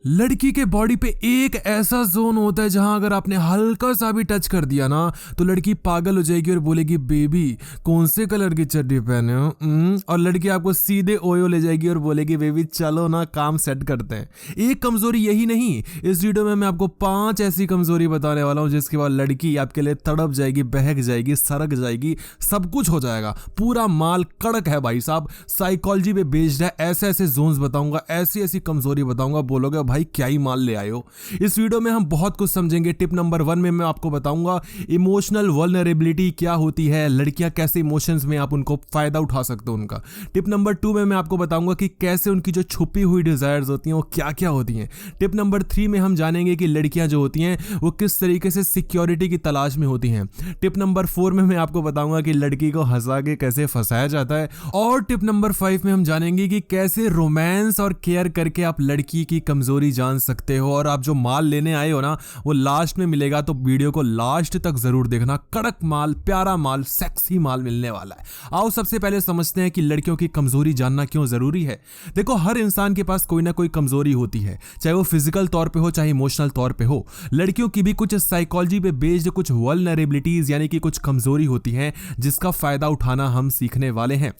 लड़की के बॉडी पे एक ऐसा जोन होता है जहां अगर आपने हल्का सा भी टच कर दिया ना तो लड़की पागल हो जाएगी और बोलेगी बेबी कौन से कलर की चड्डी पहने हो और लड़की आपको सीधे ओयो ले जाएगी और बोलेगी बेबी चलो ना काम सेट करते हैं। एक कमजोरी यही नहीं, इस वीडियो में मैं आपको 5 ऐसी कमजोरी बताने वाला हूं जिसके बाद लड़की आपके लिए तड़प जाएगी, बहक जाएगी, सरक जाएगी, सब कुछ हो जाएगा। पूरा माल कड़क है भाई साहब, साइकोलॉजी पे बेस्ड है। ऐसे ऐसे जोन्स बताऊंगा, ऐसी ऐसी कमजोरी बताऊंगा, बोलोगे भाई क्या ही माल ले आए हो। इस वीडियो में हम बहुत कुछ समझेंगे। टिप नंबर 1 में मैं आपको बताऊंगा इमोशनल वल्नरेबिलिटी क्या होती है, लड़कियां कैसे इमोशंस में आप उनको फायदा उठा सकते हो उनका। टिप नंबर 2 में मैं आपको बताऊंगा कि कैसे उनकी जो छुपी हुई डिजायर्स होती हैं वो क्या क्या होती हैं। टिप नंबर 3 में हम जानेंगे कि लड़कियां जो होती हैं वो किस तरीके से सिक्योरिटी की तलाश में होती हैं। टिप नंबर 4 में मैं आपको बताऊंगा कि लड़की को हंसा के कैसे फंसाया जाता है। और टिप नंबर 5 में हम जानेंगे कि कैसे रोमांस और केयर करके आप लड़की की कमजोरी जान सकते हो। और आप जो माल लेने आए हो ना वो लास्ट में मिलेगा, तो वीडियो को लास्ट तक जरूर देखना। कड़क माल, प्यारा माल, सेक्सी माल मिलने वाला है। आओ सबसे पहले समझते हैं कि लड़कियों की कमजोरी जानना क्यों जरूरी है। देखो, हर इंसान के पास कोई ना कोई कमजोरी होती है, चाहे वो फिजिकल तौर पे हो चाहे इमोशनल तौर पे हो। लड़कियों की भी कुछ साइकोलॉजी पे बेस्ड कुछ वल्नरेबिलिटीज यानी कि कुछ कमजोरी होती हैं जिसका फायदा उठाना हम सीखने वाले हैं।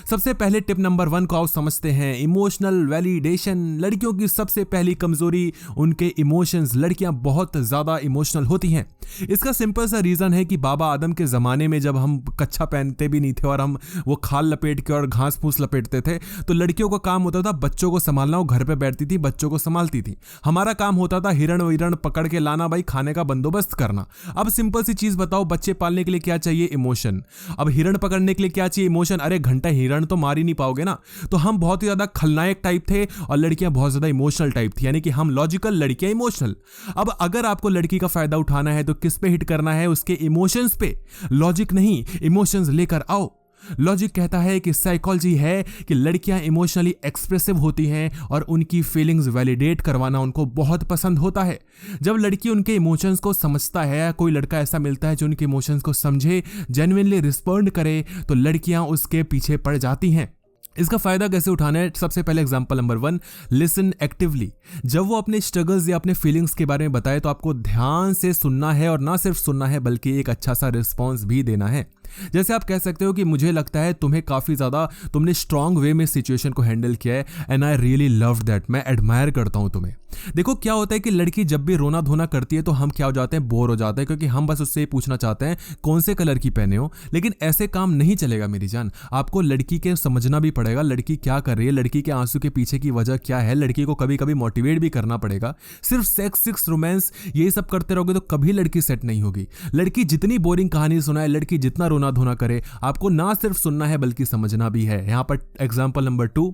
सबसे पहले टिप नंबर 1 को आओ समझते हैं, इमोशनल वैलिडेशन। लड़कियों की सबसे पहली कमजोरी उनके इमोशंस। लड़कियां बहुत ज्यादा इमोशनल होती हैं। इसका सिंपल सा रीजन है कि बाबा आदम के जमाने में जब हम कच्छा पहनते भी नहीं थे और हम वो खाल लपेट के और घास फूस लपेटते थे, तो लड़कियों का काम होता था बच्चों को संभालना। वो घर पे बैठती थी, बच्चों को संभालती थी। हमारा काम होता था हिरण विरण पकड़ के लाना, भाई खाने का बंदोबस्त करना। अब सिंपल सी चीज बताओ, बच्चे पालने के लिए क्या चाहिए? इमोशन। अब हिरण पकड़ने के लिए क्या चाहिए? इमोशन। अरे घंटा हिरण तो मार ही नहीं पाओगे ना। तो हम बहुत ही ज्यादा खलनायक टाइप थे और लड़कियां बहुत ज्यादा इमोशनल टाइप थी, यानी कि हम लॉजिकल, लड़कियां इमोशनल। अब अगर आपको लड़की का फायदा उठाना है तो किस पे हिट करना है? उसके इमोशंस पे। लॉजिक नहीं, इमोशंस लेकर आओ। लॉजिक कहता है कि साइकोलॉजी है कि लड़कियां इमोशनली एक्सप्रेसिव होती हैं और उनकी फीलिंग्स वैलिडेट करवाना उनको बहुत पसंद होता है। जब लड़की उनके इमोशंस को समझता है, कोई लड़का ऐसा मिलता है जो उनके इमोशंस को समझे, जेन्युइनली रिस्पॉन्ड करे, तो लड़कियां उसके पीछे पड़ जाती हैं। इसका फायदा कैसे उठाना है? सबसे पहले एग्जांपल नंबर 1, लिसन एक्टिवली। जब वो अपने स्ट्रगल्स या अपने फीलिंग्स के बारे में बताए तो आपको ध्यान से सुनना है, और ना सिर्फ सुनना है बल्कि एक अच्छा सा रिस्पॉन्स भी देना है। जैसे आप कह सकते हो कि मुझे लगता है तुम्हें काफी ज्यादा तुमने स्ट्रांग वे में सिचुएशन को हैंडल किया है and I really love that. मैं एडमायर करता हूं तुम्हें। देखो क्या होता है कि लड़की जब भी रोना धोना करती है तो हम क्या हो जाते हैं? बोर हो जाते हैं, क्योंकि हम बस उससे ये पूछना चाहते हैं कौन से कलर की पहने हो। लेकिन ऐसे काम नहीं चलेगा मेरी जान। आपको लड़की के समझना भी पड़ेगा, लड़की क्या कर रही है, लड़की के आंसू के पीछे की वजह क्या है। लड़की को कभी कभी मोटिवेट भी करना पड़ेगा। सिर्फ सेक्स रोमांस ये सब करते रहोगे तो कभी लड़की सेट नहीं होगी। लड़की जितनी बोरिंग कहानी सुनाए, लड़की जितना रोना धोना करे, आपको ना सिर्फ सुनना है बल्कि समझना भी है। यहां पर एग्जांपल नंबर 2,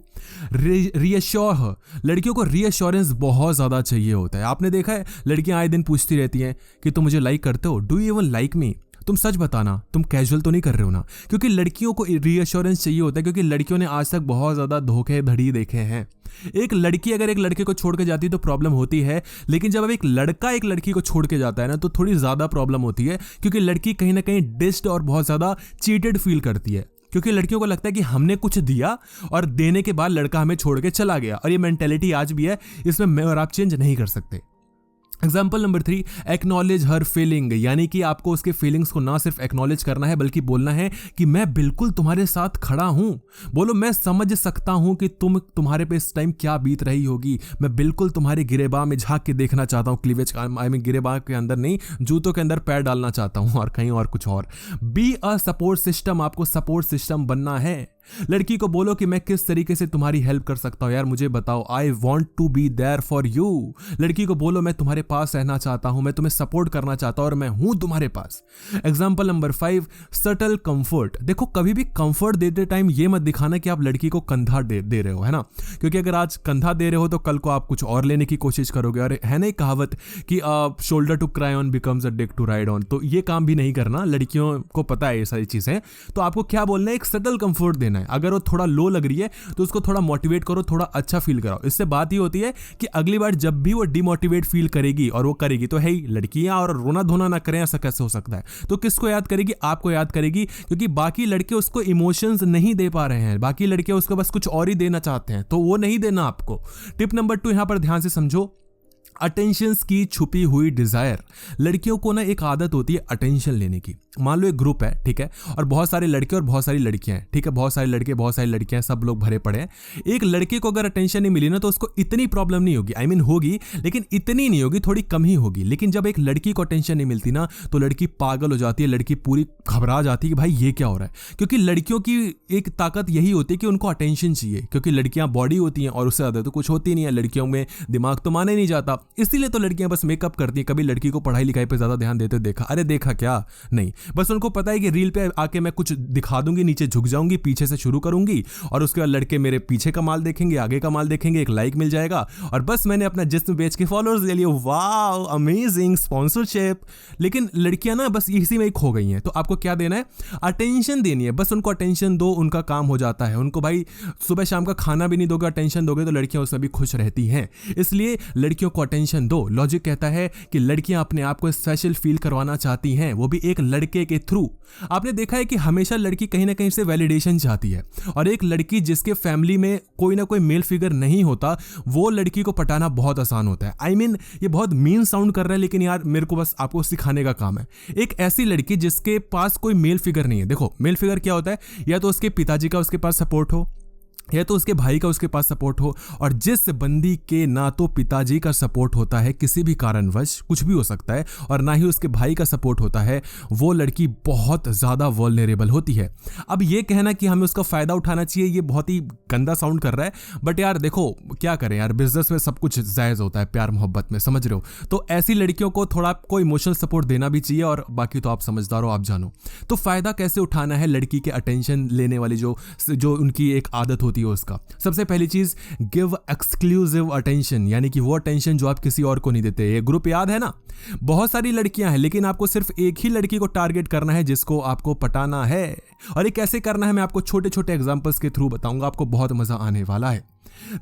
रीअश्योर। लड़कियों को रीअश्योरेंस बहुत ज्यादा चाहिए होता है। आपने देखा है लड़कियां आए दिन पूछती रहती हैं कि तुम मुझे लाइक करते हो? Do you even like me? तुम सच बताना, तुम कैजुअल तो नहीं कर रहे हो ना? क्योंकि लड़कियों को रीअश्योरेंस चाहिए होता है, क्योंकि लड़कियों ने आज तक बहुत ज्यादा धोखेधड़ी देखे हैं। एक लड़की अगर एक लड़के को छोड़ के जाती है तो प्रॉब्लम होती है, लेकिन जब अब एक लड़का एक लड़की को छोड़ के जाता है ना तो थोड़ी ज्यादा प्रॉब्लम होती है, क्योंकि लड़की कहीं ना कहीं डिस्ड और बहुत ज्यादा चीटेड फील करती है। क्योंकि लड़कियों को लगता है कि हमने कुछ दिया और देने के बाद लड़का हमें छोड़ के चला गया, और ये मेंटेलिटी आज भी है, इसमें मैं और आप चेंज नहीं कर सकते। एग्जाम्पल नंबर 3, एक्नॉलेज हर फीलिंग। यानी कि आपको उसके फीलिंग्स को ना सिर्फ एक्नॉलेज करना है बल्कि बोलना है कि मैं बिल्कुल तुम्हारे साथ खड़ा हूं। बोलो, मैं समझ सकता हूं कि तुम्हारे पे इस टाइम क्या बीत रही होगी। मैं बिल्कुल तुम्हारे गिरेबान में झांक के देखना चाहता हूं। क्लीवेज आई मीन गिरेबान के अंदर नहीं, जूतों के अंदर पैर डालना चाहता हूं, और कहीं और कुछ और। Be a support system. आपको सपोर्ट सिस्टम बनना है। लड़की को बोलो कि मैं किस तरीके से तुम्हारी हेल्प कर सकता हूं, यार मुझे बताओ। I want to be there for you. लड़की को बोलो मैं तुम्हारे पास रहना चाहता हूं, मैं तुम्हें सपोर्ट करना चाहता हूं और मैं हूं तुम्हारे पास। Example number 5, subtle comfort. देखो, कभी भी कंफर्ट देते टाइम ये मत दिखाना कि आप लड़की को कंधा दे रहे हो, है ना? क्योंकि अगर आज कंधा दे रहे हो तो कल को आप कुछ और लेने की कोशिश करोगे। और है ना कहावत कि shoulder to cry on becomes a dick to ride on. तो ये काम भी नहीं करना, लड़कियों को पता है ये सारी चीजें। तो आपको क्या बोलना है? एक सटल कंफर्ट देना। देना है। अगर वो थोड़ा लो लग रही है तो उसको थोड़ा मोटिवेट करो, थोड़ा अच्छा फील कराओ। इससे बात ये होती है कि अगली बार जब भी वो डिमोटिवेट फील करेगी और वो करेगी तो है लड़कियां और रोना धोना ना करें, ऐसा कैसे हो सकता है? तो किसको याद करेगी? आपको याद करेगी, क्योंकि बाकी लड़के उसको इमोशंस नहीं दे पा रहे हैं, बाकी लड़के उसको बस कुछ और ही देना चाहते हैं, तो वो नहीं देना आपको। टिप नंबर 2 यहां पर ध्यान से समझो, अटेंशन की छुपी हुई डिजायर। लड़कियों को ना एक आदत होती है अटेंशन लेने की। मान लो एक ग्रुप है, ठीक है, और बहुत सारे लड़के और बहुत सारी लड़कियां हैं, ठीक है, बहुत सारे लड़के बहुत सारी लड़कियां, सब लोग भरे पड़े हैं। एक लड़के को अगर अटेंशन नहीं मिली ना तो उसको इतनी प्रॉब्लम नहीं होगी, होगी लेकिन इतनी नहीं होगी, थोड़ी कम ही होगी। लेकिन जब एक लड़की को अटेंशन नहीं मिलती ना तो लड़की पागल हो जाती है, लड़की पूरी घबरा जाती है कि भाई ये क्या हो रहा है। क्योंकि लड़कियों की एक ताकत यही होती है कि उनको अटेंशन चाहिए, क्योंकि लड़कियां बॉडी होती हैं और उससे ज्यादा तो कुछ होती नहीं है, लड़कियों में दिमाग तो माने नहीं जाता, इसीलिए तो लड़कियां बस मेकअप करती हैं। कभी लड़की को पढ़ाई लिखाई पे ज्यादा ध्यान देते देखा? अरे देखा क्या नहीं, बस उनको पता है कि रील पे आके मैं कुछ दिखा दूंगी, नीचे झुक जाऊंगी, पीछे से शुरू करूंगी और उसके बाद लड़के मेरे पीछे का माल देखेंगे, आगे का माल देखेंगे, एक लाइक मिल जाएगा और बस मैंने अपना जिस्म बेच के फॉलोअर्स ले लिए, वाओ अमेजिंग स्पॉन्सरशिप। लेकिन लड़कियां ना बस इसी में ही खो गई हैं। तो आपको क्या देना है? अटेंशन देनी है, बस उनको अटेंशन दो, उनका काम हो जाता है। उनको भाई सुबह शाम का खाना भी नहीं दोगे, अटेंशन दोगे तो लड़कियां उसमें भी खुश रहती हैं। इसलिए लड़कियों को अटेंशन दो। लॉजिक कहता है कि लड़कियां अपने आप को स्पेशल फील करवाना चाहती हैं, वो भी एक लड़के के थ्रू। आपने देखा है कि हमेशा लड़की कहीं ना कहीं से वैलिडेशन चाहती है, और एक लड़की जिसके फैमिली में कोई ना कोई मेल फिगर नहीं होता, वो लड़की को पटाना बहुत आसान होता है। ये बहुत मीन साउंड कर रहा है, लेकिन यार मेरे को बस आपको सिखाने का काम है। एक ऐसी लड़की जिसके पास कोई मेल फिगर नहीं है, देखो मेल फिगर क्या होता है, या तो उसके पिताजी का उसके पास सपोर्ट हो, या तो उसके भाई का उसके पास सपोर्ट हो, और जिस बंदी के ना तो पिताजी का सपोर्ट होता है किसी भी कारणवश, कुछ भी हो सकता है, और ना ही उसके भाई का सपोर्ट होता है, वो लड़की बहुत ज़्यादा वल्नरेबल होती है। अब ये कहना कि हमें उसका फ़ायदा उठाना चाहिए, ये बहुत ही गंदा साउंड कर रहा है, बट यार देखो क्या करें यार, बिजनेस में सब कुछ जायज़ होता है, प्यार मोहब्बत में, समझ रहे हो? तो ऐसी लड़कियों को थोड़ा आपको इमोशनल सपोर्ट देना भी चाहिए, और बाकी तो आप समझदार हो, आप जानो। तो फ़ायदा कैसे उठाना है लड़की के अटेंशन लेने वाली जो उनकी एक आदत होती है उसका। सबसे पहली चीज, गिव एक्सक्लूसिव अटेंशन, यानी कि वो अटेंशन जो आप किसी और को नहीं देते। ये ग्रुप याद है ना, बहुत सारी लड़कियां हैं, लेकिन आपको सिर्फ एक ही लड़की को टारगेट करना है जिसको आपको पटाना है। और ये कैसे करना है मैं आपको छोटे छोटे एग्जांपल्स के थ्रू बताऊंगा, आपको बहुत मजा आने वाला है।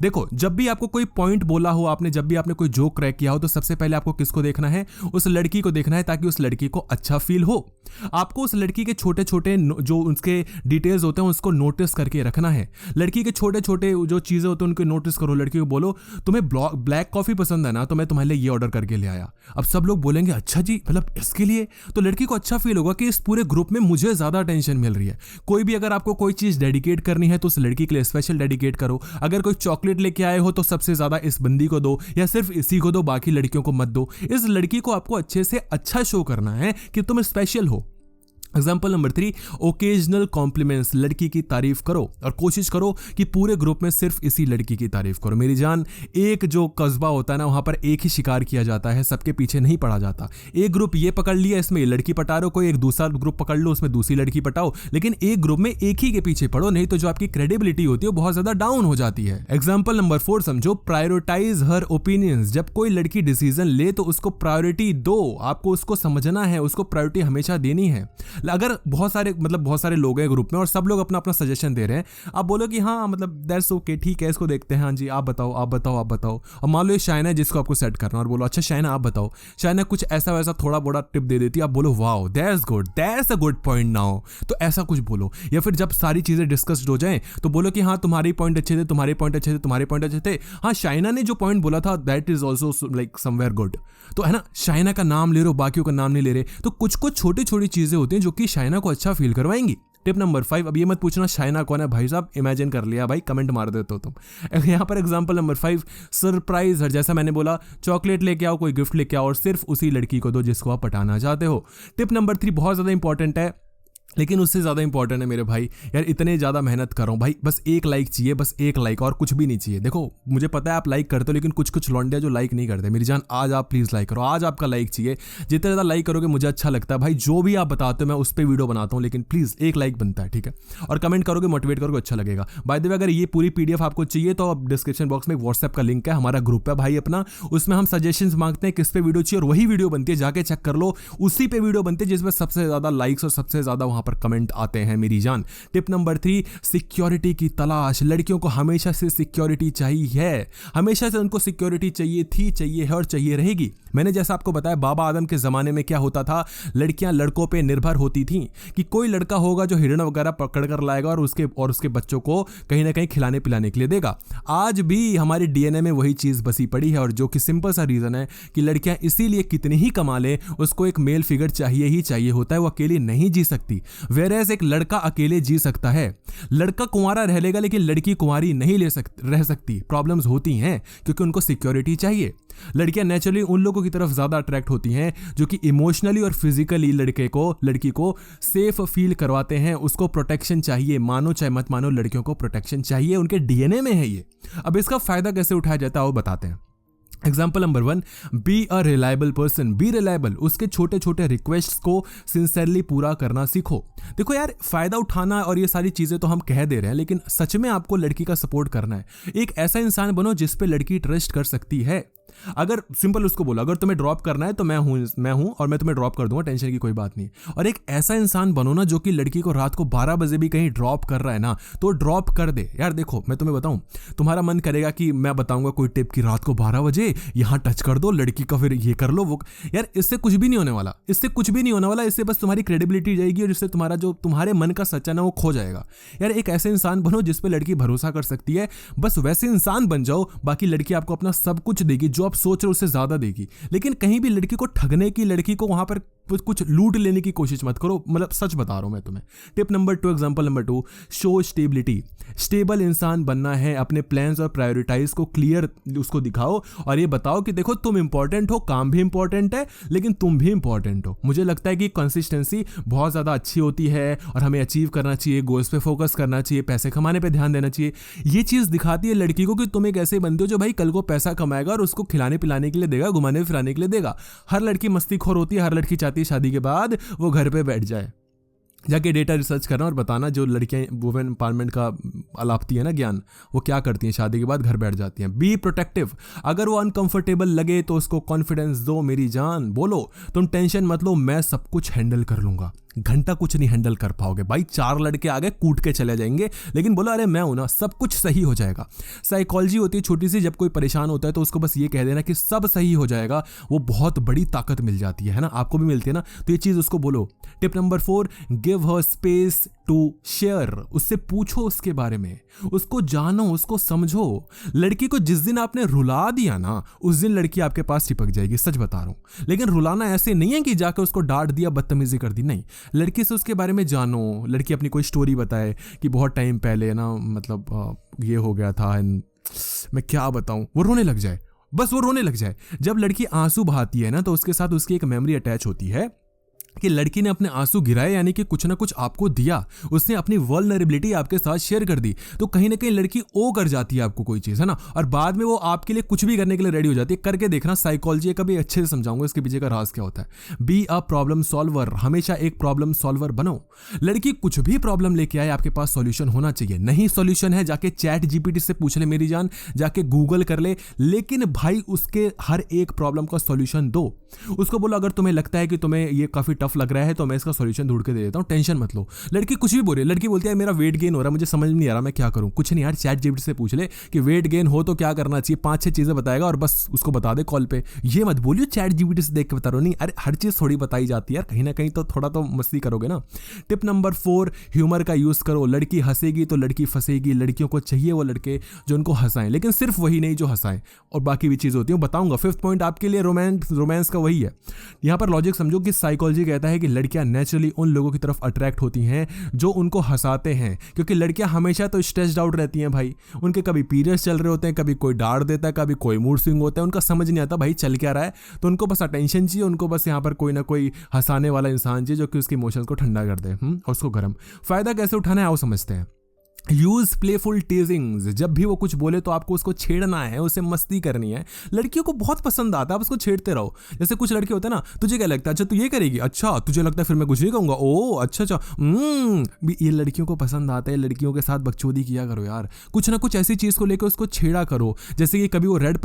देखो, जब भी आपको कोई पॉइंट बोला हो आपने, जब भी आपने कोई जोक क्रैक किया हो, तो सबसे पहले आपको किसको देखना है? उस लड़की को देखना है, ताकि उस लड़की को अच्छा फील हो। आपको उस लड़की के छोटे छोटे जो उसके डिटेल्स होते हैं उसको नोटिस करके रखना है। लड़की के छोटे छोटे जो चीजें होती हैं उनको नोटिस करो। लड़की को बोलो तुम्हें ब्लैक कॉफी पसंद है ना, तो मैं तुम्हारे लिए ये ऑर्डर करके ले आया। अब सब लोग बोलेंगे अच्छा जी, मतलब इसके लिए? तो लड़की को अच्छा फील होगा कि इस पूरे ग्रुप में मुझे ज्यादा अटेंशन मिल रही है। कोई भी अगर आपको कोई चीज डेडिकेट करनी है तो उस लड़की के लिए स्पेशल डेडिकेट करो। अगर कोई चॉकलेट लेके आए हो तो सबसे ज्यादा इस बंदी को दो, या सिर्फ इसी को दो, बाकी लड़कियों को मत दो। इस लड़की को आपको अच्छे से अच्छा शो करना है कि तुम स्पेशल हो। Example number 3, occasional compliments. लड़की की तारीफ करो और कोशिश करो कि पूरे ग्रुप में सिर्फ इसी लड़की की तारीफ करो। मेरी जान, एक जो कस्बा होता है ना, वहां पर एक ही शिकार किया जाता है, सबके पीछे नहीं पड़ा जाता। एक ग्रुप ये पकड़ लिया, इसमें लड़की पटा रहे हो, कोई एक दूसरा ग्रुप पकड़ लो, उसमें दूसरी लड़की पटाओ, लेकिन एक ग्रुप में एक ही के पीछे पड़ो, नहीं तो जो आपकी क्रेडिबिलिटी होती है वो बहुत ज्यादा डाउन हो जाती है। एग्जाम्पल नंबर 4 समझो, प्रायोरिटाइज हर ओपिनियंस। जब कोई लड़की डिसीजन ले तो उसको प्रायोरिटी दो, आपको उसको समझना है, उसको प्रायोरिटी हमेशा देनी है। अगर बहुत सारे लोग हैं ग्रुप में और सब लोग अपना अपना सजेशन दे रहे हैं, आप बोलो कि हाँ मतलब दैट्स ओके, ठीक है, इसको देखते हैं, हाँ जी आप बताओ। और मान लो ये शाइना है जिसको आपको सेट करना, और बोलो अच्छा शाइना आप बताओ। शाइना कुछ ऐसा वैसा थोड़ा बड़ा टिप दे देती है, आप बोलो wow that's a good point now, तो ऐसा कुछ बोलो। या फिर जब सारी चीजें डिस्कस्ड हो जाएं तो बोलो कि हाँ तुम्हारे पॉइंट अच्छे थे, तुम्हारे पॉइंट अच्छे थे, हाँ शाइना ने जो पॉइंट बोला था that is also like somewhere good. तो है ना, शाइना का नाम ले रहे हो, बाकियों का नाम नहीं ले रहे। तो कुछ छोटी छोटी चीजें होती हैं जो कि शाइना को अच्छा फील करवाएंगी। टिप नंबर 5, अब ये मत पूछना शाइना कौन है भाई साहब, इमेजिन कर लिया भाई, कमेंट मार देते हो तुम। यहाँ पर एग्जांपल नंबर 5, सरप्राइज हर। जैसा मैंने बोला, चॉकलेट लेके आओ, कोई गिफ्ट लेके आओ, और सिर्फ उसी लड़की को दो जिसको आप पटाना चाहते हो। टिप नंबर 3 बहुत ज्यादा इंपॉर्टेंट है, लेकिन उससे ज़्यादा इंपॉर्टेंट है मेरे भाई। यार इतने ज़्यादा मेहनत कर रहा हूँ भाई, बस एक लाइक चाहिए, बस एक लाइक, और कुछ भी नहीं चाहिए। देखो मुझे पता है आप लाइक करते हो, लेकिन कुछ लौंडिया जो लाइक नहीं करते। मेरी जान, आज आप प्लीज़ लाइक करो, आज आपका लाइक चाहिए। जितना ज़्यादा लाइक करोगे मुझे अच्छा लगता है भाई, जो भी आप बताते हो मैं उस पर वीडियो बनाता हूँ, लेकिन प्लीज़ एक लाइक बनता है, ठीक है? और कमेंट करोगे, मोटिवेट करोगे, अच्छा लगेगा। बाय द वे, अगर ये पूरी PDF आपको चाहिए तो आप डिस्क्रिप्शन बॉक्स में एक व्हाट्सएप का लिंक है, हमारा ग्रुप है भाई अपना, उसमें हम सजेशंस मांगते हैं किस पे वीडियो चाहिए, और वही वीडियो बनती है, जाके चेक कर लो। उसी पे वीडियो बनती है जिसमें सबसे ज़्यादा लाइक्स और सबसे ज़्यादा वहाँ वहां पर कमेंट आते हैं मेरी जान। टिप नंबर 3, सिक्योरिटी की तलाश। लड़कियों को हमेशा से सिक्योरिटी चाहिए है, हमेशा से उनको सिक्योरिटी चाहिए थी, चाहिए है और चाहिए रहेगी। मैंने जैसा आपको बताया बाबा आदम के ज़माने में क्या होता था, लड़कियां लड़कों पे निर्भर होती थीं कि कोई लड़का होगा जो हिरण वगैरह पकड़ कर लाएगा और उसके बच्चों को कहीं ना कहीं खिलाने पिलाने के लिए देगा। आज भी हमारे डीएनए में वही चीज़ बसी पड़ी है, और जो कि सिंपल सा रीज़न है कि लड़कियां इसीलिए कितनी ही कमा ले उसको एक मेल फिगर चाहिए ही चाहिए होता है, वो अकेली नहीं जी सकती। वेयरएज एक लड़का अकेले जी सकता है, लड़का कुंवारा रह लेगा लेकिन लड़की कुंवारी नहीं रह सकती। प्रॉब्लम्स होती हैं क्योंकि उनको सिक्योरिटी चाहिए। लड़कियां नेचुरली उन लोगों की तरफ ज्यादा अट्रैक्ट होती हैं जो कि इमोशनली और फिजिकली लड़की को सेफ फील करवाते हैं, उसको प्रोटेक्शन चाहिए। मानो चाहे मत मानो, लड़कियों को प्रोटेक्शन चाहिए, उनके डीएनए में है ये। अब इसका फायदा कैसे उठाया जाता है वो बताते हैं। Example number 1, be a reliable person. B reliable, उसके छोटे छोटे रिक्वेस्ट्स को सिंसियरली पूरा करना सीखो। देखो यार, फायदा उठाना और ये सारी चीजें तो हम कह दे रहे हैं, लेकिन सच में आपको लड़की का सपोर्ट करना है। एक ऐसा इंसान बनो जिस पे लड़की ट्रस्ट कर सकती है। अगर सिंपल उसको बोलो, अगर तुम्हें ड्रॉप करना है तो मैं हूं और मैं तुम्हें ड्रॉप कर दूंगा, टेंशन की कोई बात नहीं। और एक ऐसा इंसान बनो ना जो कि लड़की को रात को 12 बजे भी कहीं ड्रॉप कर रहा है ना, तो ड्रॉप कर दे। यार देखो, मैं तुम्हें बताऊं, तुम्हारा मन करेगा कि मैं बताऊंगा कोई टिप की रात को 12 बजे यहां टच कर दो लड़की का, फिर ये कर लो वो। यार इससे कुछ भी नहीं होने वाला, इससे बस तुम्हारी क्रेडिबिलिटी जाएगी और इससे तुम्हारा जो तुम्हारे मन का सच्चा ना वो खो जाएगा। यार एक ऐसे इंसान बनो जिस पे लड़की भरोसा कर सकती है, बस वैसे इंसान बन जाओ। बाकी लड़की आपको अपना सब कुछ देगी, जो आप सोच रहे हो उससे ज्यादा देगी। लेकिन कहीं भी लड़की को ठगने की, लड़की को वहां पर कुछ लूट लेने की कोशिश मत करो, मतलब सच बता रहा हूं मैं तुम्हें। Tip number 2, example number 2, show stability. Stable इंसान बनना है, अपने प्लान्स और प्रायोरिटाइज को क्लियर उसको दिखाओ और ये बताओ कि देखो तुम इंपॉर्टेंट हो, काम भी इंपॉर्टेंट है लेकिन तुम भी इंपॉर्टेंट हो। मुझे लगता है कि कंसिस्टेंसी बहुत ज्यादा अच्छी होती है और हमें अचीव करना चाहिए, गोल्स पे फोकस करना चाहिए, पैसे कमाने पे ध्यान देना चाहिए। ये चीज दिखाती है लड़की को कि तुम एक ऐसे बंदे हो जो भाई कल को पैसा कमाएगा और उसको खिलाने पिलाने के लिए देगा, घुमाने फिराने के लिए देगा। हर लड़की मस्तीखोर होती है, हर लड़की चाहती है शादी के बाद वो घर पे बैठ जाए। जाके डेटा रिसर्च करना और बताना, जो लड़कियां वुमेन एम्पावरमेंट का अलापती है ना ज्ञान, वो क्या करती हैं, शादी के बाद घर बैठ जाती हैं। Be protective. अगर वो अनकंफर्टेबल लगे तो उसको कॉन्फिडेंस दो, मेरी जान। बोलो तुम टेंशन मत लो, मैं सब कुछ हैंडल कर लूंगा। घंटा कुछ नहीं हैंडल कर पाओगे भाई, 4 लड़के आगे कूट के चले जाएंगे, लेकिन बोलो अरे मैं हूं ना, सब कुछ सही हो जाएगा। साइकोलॉजी होती है छोटी सी, जब कोई परेशान होता है तो उसको बस ये कह देना कि सब सही हो जाएगा, वो बहुत बड़ी ताकत मिल जाती है ना, आपको भी मिलती है ना, तो ये चीज उसको बोलो। Tip number 4, give her space to share. उससे पूछो उसके बारे में, उसको जानो, उसको समझो। लड़की को जिस दिन आपने रुला दिया ना, उस दिन लड़की आपके पास चिपक जाएगी, सच बता रहा हूं। लेकिन रुलाना ऐसे नहीं है कि जाकर उसको डांट दिया, बदतमीजी कर दी, नहीं। लड़की से उसके बारे में जानो, लड़की अपनी कोई स्टोरी बताए कि बहुत टाइम पहले ना, मतलब ये हो गया था, मैं क्या बताऊं, वो रोने लग जाए, बस वो रोने लग जाए। जब लड़की आंसू बहाती है ना, तो उसके साथ उसकी एक मेमोरी अटैच होती है कि लड़की ने अपने आंसू गिराए, यानी कि कुछ ना कुछ आपको दिया, उसने अपनी वल्नरेबिलिटी आपके साथ शेयर कर दी, तो कहीं ना कहीं लड़की ओ कर जाती है आपको कोई चीज, है ना, और बाद में वो आपके लिए कुछ भी करने के लिए रेडी हो जाती है। करके देखना, साइकोलॉजी कभी अच्छे से समझाऊंगा इसके पीछे का राज क्या होता है। Be a problem solver. हमेशा एक प्रॉब्लम सॉल्वर बनो। लड़की कुछ भी प्रॉब्लम लेके आए, आपके पास सॉल्यूशन होना चाहिए। नहीं सॉल्यूशन है, जाके चैट जीपीटी से पूछ ले मेरी जान, जाके गूगल कर ले, लेकिन भाई उसके हर एक प्रॉब्लम का सॉल्यूशन दो। उसको बोलो अगर तुम्हें लगता है कि तुम्हें ये काफी टफ लग रहा है तो मैं इसका सॉल्यूशन ढूंढ के दे देता हूं, टेंशन मत लो। लड़की कुछ भी बोल रही है, लड़की बोलती है मेरा वेट गेन हो रहा है, मुझे समझ नहीं आ रहा मैं क्या करूं। कुछ नहीं यार, चैट जीपीटी से पूछ ले कि वेट गेन हो तो क्या करना चाहिए, 5-6 चीजें बताएगा और बस उसको बता दे कॉल पे। ये मत बोलियो चैट जीपीटी से देख के बता रहा हूं, नहीं, अरे हर चीज थोड़ी बताई जाती है यार, कहीं ना कहीं तो थोड़ा तो मस्ती करोगे ना। टिप नंबर 4, ह्यूमर का यूज करो। लड़की हंसेगी तो लड़की फंसेगी। लड़कियों को चाहिए वो लड़के जो उनको हंसाएं, लेकिन सिर्फ वही नहीं जो हंसाएं, और बाकी भी चीज होती है, बताऊंगा। 5th पॉइंट आपके लिए रोमांस का वही है। यहां पर लॉजिक समझो कि साइकोलॉजी कहता है कि लड़कियां नेचुरली उन लोगों की तरफ अट्रैक्ट होती हैं जो उनको हंसाते हैं, क्योंकि लड़कियां हमेशा तो स्ट्रेस्ड आउट रहती हैं भाई। उनके कभी पीरियड्स चल रहे होते हैं, कभी कोई डांट देता है, कभी कोई मूड स्विंग होता है, उनका समझ नहीं आता भाई चल क्या रहा है, तो उनको बस अटेंशन चाहिए, उनको बस यहाँ पर कोई ना कोई हंसाने वाला इंसान चाहिए जो कि उसके इमोशंस को ठंडा कर दे और उसको गर्म। फायदा कैसे उठाना है आओ समझते हैं। यूज प्लेफुल टीजिंग्स, जब भी वो कुछ बोले तो आपको उसको छेड़ना है, उसे मस्ती करनी है। लड़कियों को बहुत पसंद आता है, आप उसको छेड़ते रहो। जैसे कुछ लड़के होते हैं ना, तुझे क्या लगता है, अच्छा तू ये करेगी, अच्छा तुझे लगता है फिर मैं कुछ नहीं कहूंगा, ओ अच्छा अच्छा ये लड़कियों को पसंद आता है। लड़कियों के साथ बकचोदी किया करो यार, कुछ ना कुछ ऐसी चीज को लेकर उसको छेड़ा करो। जैसे कि कभी वो रेड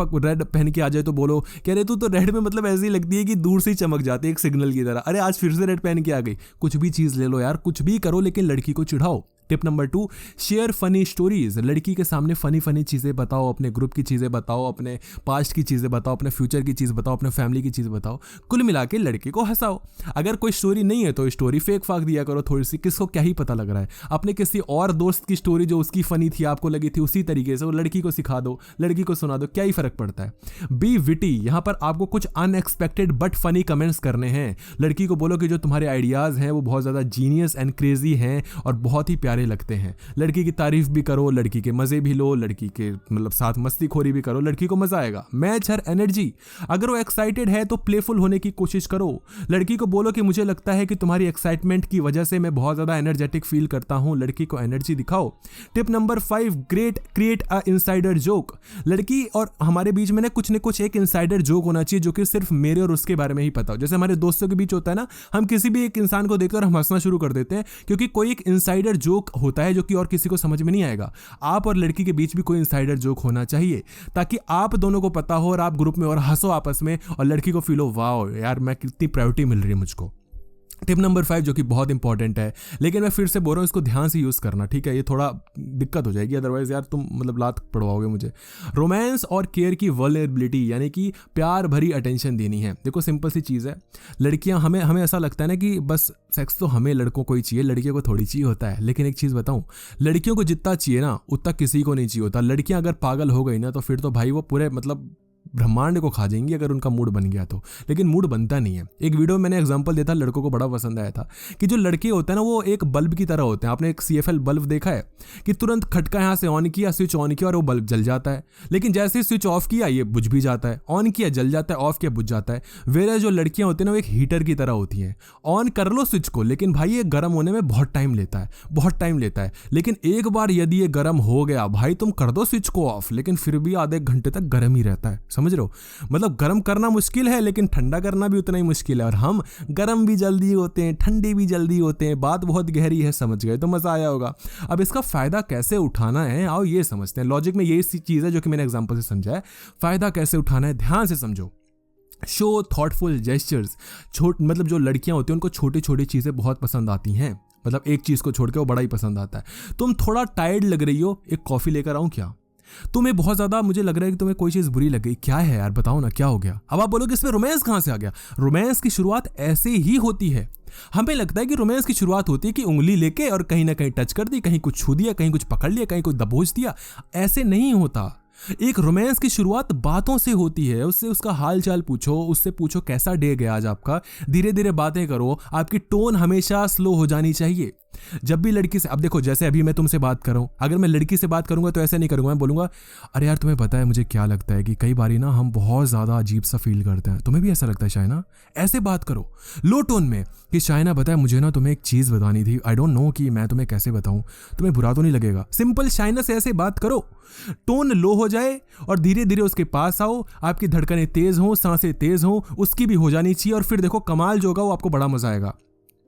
पहन के आ जाए तो बोलो कह रहे तू तो रेड में मतलब ऐसी लगती है कि दूर से ही चमक जाती है एक सिग्नल की तरह, अरे आज फिर से रेड पहन के आ गई। कुछ भी चीज ले लो यार, कुछ भी करो लेकिन लड़की को चिढ़ाओ। Tip number 2, share funny stories. लड़की के सामने फनी चीज़ें बताओ, अपने ग्रुप की चीज़ें बताओ, अपने पास्ट की चीज़ें बताओ, अपने फ्यूचर की चीज़ बताओ, अपने फैमिली की चीज़ बताओ। कुल मिला के लड़के को हंसाओ। अगर कोई स्टोरी नहीं है तो स्टोरी फेक फाक दिया करो थोड़ी सी, किसको क्या ही पता लग रहा है। अपने किसी और दोस्त की स्टोरी जो उसकी फनी थी, आपको लगी थी, उसी तरीके से वो लड़की को सिखा दो, लड़की को सुना दो, क्या ही फर्क पड़ता है। बी विटी, यहाँ पर आपको कुछ अनएक्सपेक्टेड बट फनी कमेंट्स करने हैं। लड़की को बोलो कि जो तुम्हारे आइडियाज़ हैं वो बहुत ज़्यादा जीनियस एंड क्रेजी हैं और बहुत ही प्यारे लगते हैं। लड़की की तारीफ भी करो, लड़की के मजे भी लो, लड़की के मतलब साथ मस्ती खोरी भी करो, लड़की को मजा आएगा। मैच हर एनर्जी, अगर वो एक्साइटेड है तो प्लेफुल होने की कोशिश करो। लड़की को बोलो कि मुझे लगता है कि तुम्हारी एक्साइटमेंट की वजह से मैं बहुत ज्यादा एनर्जेटिक फील करता हूं, लड़की को एनर्जी दिखाओ। Tip number 5, create a insider joke. लड़की और हमारे बीच में ना कुछ एक इनसाइडर जोक होना चाहिए जो कि सिर्फ मेरे और उसके बारे में ही पता हो। जैसे हमारे दोस्तों के बीच होता है ना, हम किसी भी एक इंसान को देखकर हम हंसना शुरू कर देते हैं क्योंकि कोई एक इनसाइडर जोक होता है जो कि और किसी को समझ में नहीं आएगा। आप और लड़की के बीच भी कोई इनसाइडर जोक होना चाहिए ताकि आप दोनों को पता हो और आप ग्रुप में और हंसो आपस में और लड़की को फील हो वाह यार मैं कितनी प्रायोरिटी मिल रही है मुझको। टिप नंबर 5 जो कि बहुत इंपॉर्टेंट है, लेकिन मैं फिर से बोल रहा हूँ इसको ध्यान से यूज़ करना, ठीक है। ये थोड़ा दिक्कत हो जाएगी अदरवाइज यार तुम मतलब लात पड़वाओगे मुझे। रोमांस और केयर की वल्नरेबिलिटी, यानी कि प्यार भरी अटेंशन देनी है। देखो सिंपल सी चीज़ है, लड़कियां हमें ऐसा लगता है ना कि बस सेक्स तो हमें लड़कों को ही चाहिए, लड़कियों को थोड़ी चाहिए होता है। लेकिन एक चीज़ बताऊँ, लड़कियों को जितना चाहिए ना उतना किसी को नहीं चाहिए होता। लड़कियां अगर पागल हो गई ना तो फिर तो भाई वो पूरे मतलब ब्रह्मांड को खा जाएंगी अगर उनका मूड बन गया तो। लेकिन मूड बनता नहीं है। एक वीडियो में मैंने एग्जांपल दिया था, लड़कों को बड़ा पसंद आया था कि जो लड़के होते हैं ना वो एक बल्ब की तरह होते हैं। आपने एक CFL बल्ब देखा है कि तुरंत खटका यहाँ से ऑन किया, स्विच ऑन किया और वो बल्ब जल जाता है। लेकिन जैसे ही स्विच ऑफ किया ये बुझ भी जाता है, ऑन किया जल जाता है, ऑफ किया बुझ जाता है। वेरा जो लड़कियां होती हैं ना वो एक हीटर की तरह होती हैं। ऑन कर लो स्विच को लेकिन भाई ये गर्म होने में बहुत टाइम लेता है, बहुत टाइम लेता है। लेकिन एक बार यदि ये गर्म हो गया भाई, तुम कर दो स्विच को ऑफ लेकिन फिर भी आधे घंटे तक गर्म ही रहता है। समझ रहे हो, मतलब गर्म करना मुश्किल है लेकिन ठंडा करना भी उतना ही मुश्किल है। और हम गर्म भी जल्दी होते हैं, ठंडे भी जल्दी होते हैं। बात बहुत गहरी है, समझ गए तो मजा आया होगा। अब इसका फायदा कैसे उठाना है आओ ये समझते हैं। लॉजिक में यही चीज है जो कि मैंने एग्जांपल से समझा है। फायदा कैसे उठाना है ध्यान से समझो। शो थॉटफुल जेस्चर्स, मतलब जो लड़कियां होती हैं उनको छोटी छोटी चीजें बहुत पसंद आती हैं। मतलब एक चीज को छोड़ के वो बड़ा ही पसंद आता है। तुम थोड़ा टायर्ड लग रही हो, एक कॉफी लेकर आऊं क्या? तुम्हें बहुत ज्यादा मुझे लग रहा है कि तुम्हें कोई चीज बुरी लग गई, क्या है यार बताओ ना क्या हो गया? अब आप बोलोगे इसमें रोमांस कहां से आ गया? रोमांस की शुरुआत ऐसे ही होती है। हमें लगता है कि रोमांस की शुरुआत होती है कि उंगली लेके और कहीं ना कहीं टच कर दी, कहीं कुछ छू दिया, कहीं कुछ पकड़ लिया, कहीं कुछ दबोच दिया। ऐसे नहीं होता। एक रोमांस की शुरुआत बातों से होती है। उससे उसका हाल चाल पूछो, उससे पूछो कैसा डे गया आज आपका। धीरे धीरे बातें करो। आपकी टोन हमेशा स्लो हो जानी चाहिए। जब भी लड़की से, अब देखो जैसे अभी मैं तुमसे बात कर रहा हूं, अगर मैं लड़की से बात करूंगा तो ऐसे नहीं करूंगा। मैं बोलूंगा अरे यार तुम्हें पता है मुझे क्या लगता है कि कई बारी ना हम बहुत ज्यादा अजीब सा फील करते हैं, तुम्हें भी ऐसा लगता है शायना? ऐसे बात करो लो टोन में कि शायना पता है मुझे ना तुम्हें एक चीज बतानी थी, आई डोंट नो कि मैं तुम्हें कैसे बताऊं, तुम्हें बुरा तो नहीं लगेगा? सिंपल शायना से ऐसे बात करो। टोन लो हो जाए और धीरे धीरे उसके पास आओ। आपकी धड़कनें तेज हो, सांसें तेज हो, उसकी भी हो जानी चाहिए। और फिर देखो कमाल जो होगा वो आपको बड़ा मजा आएगा।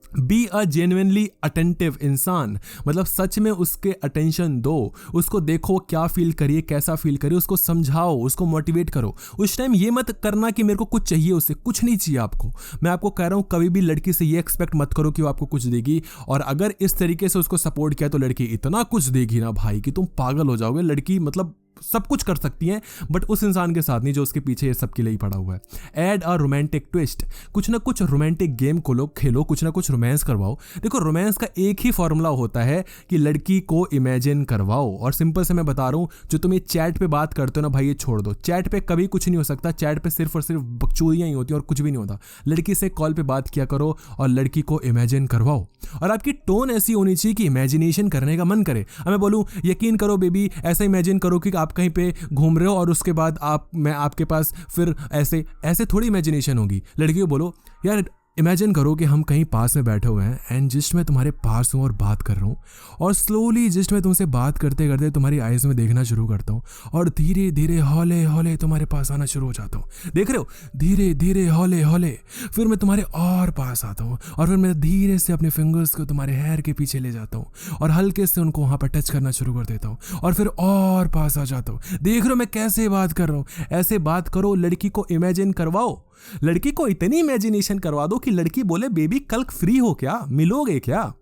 बी अ जेन्युइनली अटेंटिव इंसान, मतलब सच में उसके अटेंशन दो, उसको देखो क्या फील करिए, कैसा फील करिए, उसको समझाओ, उसको मोटिवेट करो। उस टाइम ये मत करना कि मेरे को कुछ चाहिए, उससे कुछ नहीं चाहिए आपको। मैं आपको कह रहा हूं कभी भी लड़की से ये एक्सपेक्ट मत करो कि वो आपको कुछ देगी। और अगर इस तरीके से उसको सपोर्ट किया तो लड़की इतना कुछ देगी ना भाई कि तुम पागल हो जाओगे। लड़की मतलब सब कुछ कर सकती हैं बट उस इंसान के साथ नहीं जो उसके पीछे सबके लिए ही पड़ा हुआ है। ऐड अ रोमांटिक ट्विस्ट, कुछ ना कुछ रोमांटिक गेम को लोग खेलो, कुछ ना कुछ रोमांस करवाओ। देखो रोमांस का एक ही फॉर्मूला होता है कि लड़की को इमेजिन करवाओ। और सिंपल से मैं बता रहा हूं, जो तुम ये चैट पे बात करते हो ना भाई ये छोड़ दो। चैट पे कभी कुछ नहीं हो सकता। चैट पे सिर्फ और सिर्फ बकचोदियां ही होती हैं और कुछ भी नहीं होता। लड़की से कॉल पे बात किया करो और लड़की को इमेजिन करवाओ। और आपकी टोन ऐसी होनी चाहिए कि इमेजिनेशन करने का मन करे। अब मैं बोलूं यकीन करो बेबी, ऐसा इमेजिन करो कि आप कहीं पे घूम रहे हो और उसके बाद मैं आपके पास, फिर ऐसे थोड़ी इमेजिनेशन होगी। लड़की को बोलो यार इमेजिन करो कि हम कहीं पास में बैठे हुए हैं एंड जस्ट मैं तुम्हारे पास हूँ और बात कर रहा हूँ, और स्लोली जस्ट मैं तुमसे बात करते करते तुम्हारी आइज में देखना शुरू करता हूँ, और धीरे धीरे हौले हौले तुम्हारे पास आना शुरू हो जाता हूँ। देख रहे हो, धीरे धीरे हौले हौले। फिर मैं तुम्हारे और पास आता हूँ, और फिर मैं धीरे से अपने फिंगर्स को तुम्हारे हेयर के पीछे ले जाता हूँ और हल्के से उनको वहाँ पर टच करना शुरू कर देता हूँ, और फिर और पास आ जाता हूँ। देख रहे हो मैं कैसे बात कर रहा हूँ? ऐसे बात करो, लड़की को इमेजिन करवाओ, लड़की को इतनी इमेजिनेशन करवा दो कि लड़की बोले बेबी कल फ्री हो क्या, मिलोगे क्या?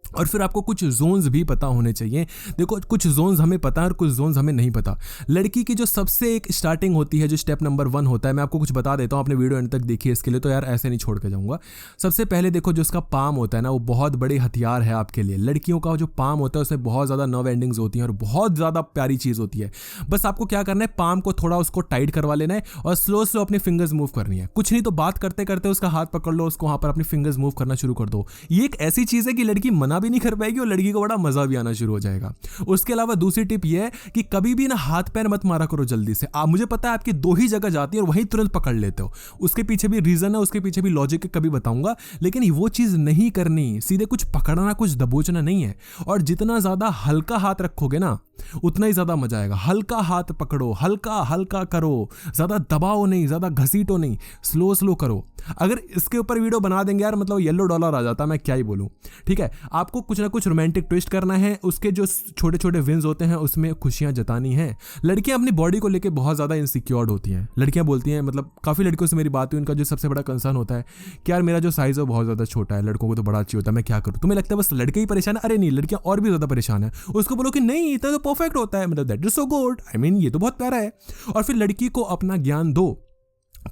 और फिर आपको कुछ जोन्स भी पता होने चाहिए। देखो कुछ जोन्स हमें पता है और कुछ जोन्स हमें नहीं पता। लड़की की जो सबसे एक स्टार्टिंग होती है, जो स्टेप नंबर 1 होता है, मैं आपको कुछ बता देता हूँ, आपने वीडियो एंड तक देखिए इसके लिए, तो यार ऐसे नहीं छोड़ के जाऊँगा। सबसे पहले देखो जो उसका पाम होता है ना, वो बहुत बड़े हथियार है आपके लिए। लड़कियों का जो पाम होता है उसमें बहुत ज़्यादा नर्व एंडिंग्स होती हैं और बहुत ज़्यादा प्यारी चीज़ होती है। बस आपको क्या करना है, पाम को थोड़ा उसको टाइट करवा लेना है और स्लो स्लो अपनी फिंगर्स मूव करनी है। कुछ नहीं तो बात करते करते उसका हाथ पकड़ लो, उसको वहाँ पर अपनी फिंगर्स मूव करना शुरू कर दो। ये एक ऐसी चीज़ है कि लड़की मना भी नहीं कर पाएगी और लड़की को बड़ा मजा भी आना शुरू हो जाएगा। उसके अलावा दूसरी टिप ये है कि कभी भी ना हाथ पैर मत मारा करो जल्दी से। मुझे पता है आपकी 2 ही जगह जाती है और वहीं तुरंत पकड़ लेते हो। उसके पीछे भी रीजन है, उसके पीछे भी लॉजिक है, कभी बताऊंगा, लेकिन वो चीज नहीं करनी। सीधे कुछ पकड़ना, कुछ दबोचना नहीं है। और जितना ज्यादा हल्का हाथ रखोगे ना, उतना ही ज्यादा मजा आएगा। हल्का हाथ पकड़ो, हल्का हल्का करो, ज्यादा दबाओ नहीं, ज्यादा घसीटो नहीं, स्लो स्लो करो। अगर इसके ऊपर वीडियो बना देंगे यार, मतलब येलो डॉलर आ जाता, मैं क्या ही बोलूं। ठीक है, आपको कुछ ना कुछ रोमांटिक ट्विस्ट करना है। उसके जो छोटे छोटे विंस होते हैं उसमें खुशियां जतानी है। लड़कियां अपनी बॉडी को लेकर बहुत ज्यादा इनसिक्योर्ड होती हैं। लड़कियां बोलती हैं, मतलब काफी लड़कियों से मेरी बात हुई, उनका जो सबसे बड़ा कंसर्न होता है कि यार मेरा जो साइज है वो बहुत ज्यादा छोटा है, लड़कों को तो बड़ा चाहिए होता है, मैं क्या करूं? तुम्हें लगता है बस लड़के ही परेशान है? अरे नहीं, लड़कियां और भी ज्यादा परेशान है। उसको बोलो कि नहीं, इतना तो परफेक्ट होता है, मतलब that is so good, I mean ये तो बहुत प्यारा है। और फिर लड़की को अपना ज्ञान दो।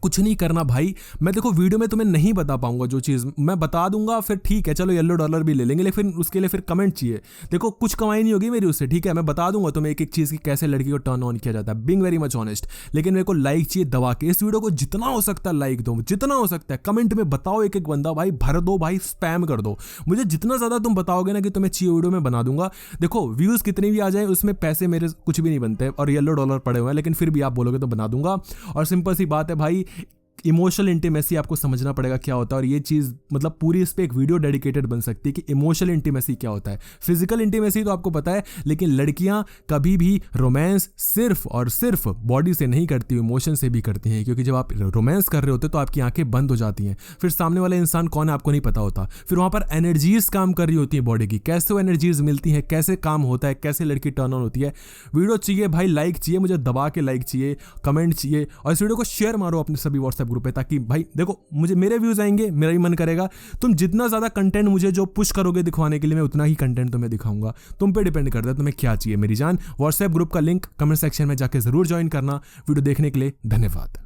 कुछ नहीं करना भाई, मैं देखो वीडियो में तुम्हें नहीं बता पाऊंगा, जो चीज़ मैं बता दूंगा फिर ठीक है, चलो येलो डॉलर भी ले लेंगे, लेकिन उसके लिए फिर कमेंट चाहिए। देखो कुछ कमाई नहीं होगी मेरी उससे, ठीक है, मैं बता दूंगा तुम्हें एक एक चीज़ की कैसे लड़की को टर्न ऑन किया जाता है, बीइंग वेरी मच ऑनेस्ट। लेकिन मेरे को लाइक चाहिए दबा के। इस वीडियो को जितना हो सकता है लाइक दो, जितना हो सकता है कमेंट में बताओ, एक एक बंदा भाई भर दो भाई, स्पैम कर दो। मुझे जितना ज़्यादा तुम बताओगे ना कि तुम्हें चाहिए वीडियो में बना दूंगा। देखो व्यूज़ कितने भी आ जाए उसमें पैसे मेरे कुछ भी नहीं बनते और येलो डॉलर पड़े हुए हैं, लेकिन फिर भी आप बोलोगे तो बना दूंगा। और सिंपल सी बात है भाई, इमोशनल इंटीमेसी आपको समझना पड़ेगा क्या होता है, और ये चीज़ मतलब पूरी इस पे एक वीडियो डेडिकेटेड बन सकती है कि इमोशनल इंटीमेसी क्या होता है। फिजिकल इंटीमेसी तो आपको पता है, लेकिन लड़कियां कभी भी रोमांस सिर्फ और सिर्फ बॉडी से नहीं करती, इमोशन से भी करती हैं। क्योंकि जब आप रोमांस कर रहे होते तो आपकी आंखें बंद हो जाती हैं, फिर सामने वाला इंसान कौन है आपको नहीं पता होता, फिर वहाँ पर एनर्जीज काम कर रही होती है बॉडी की, कैसे वो एनर्जीज मिलती हैं, कैसे काम होता है, कैसे लड़की टर्न ऑन होती है। वीडियो चाहिए भाई, लाइक चाहिए, मुझे दबा के लाइक चाहिए, कमेंट चाहिए, और इस वीडियो को शेयर मारो अपने सभी व्हाट्सएप ग्रुप पे, ताकि भाई देखो मुझे मेरे व्यूज आएंगे, मेरा ही मन करेगा। तुम जितना ज्यादा कंटेंट मुझे जो पुश करोगे दिखवाने के लिए, मैं उतना ही कंटेंट तुम्हें दिखाऊंगा। तुम पे डिपेंड करता है तुम्हें क्या चाहिए मेरी जान। व्हाट्सएप ग्रुप का लिंक कमेंट सेक्शन में जाके जरूर ज्वाइन करना। वीडियो देखने के लिए धन्यवाद।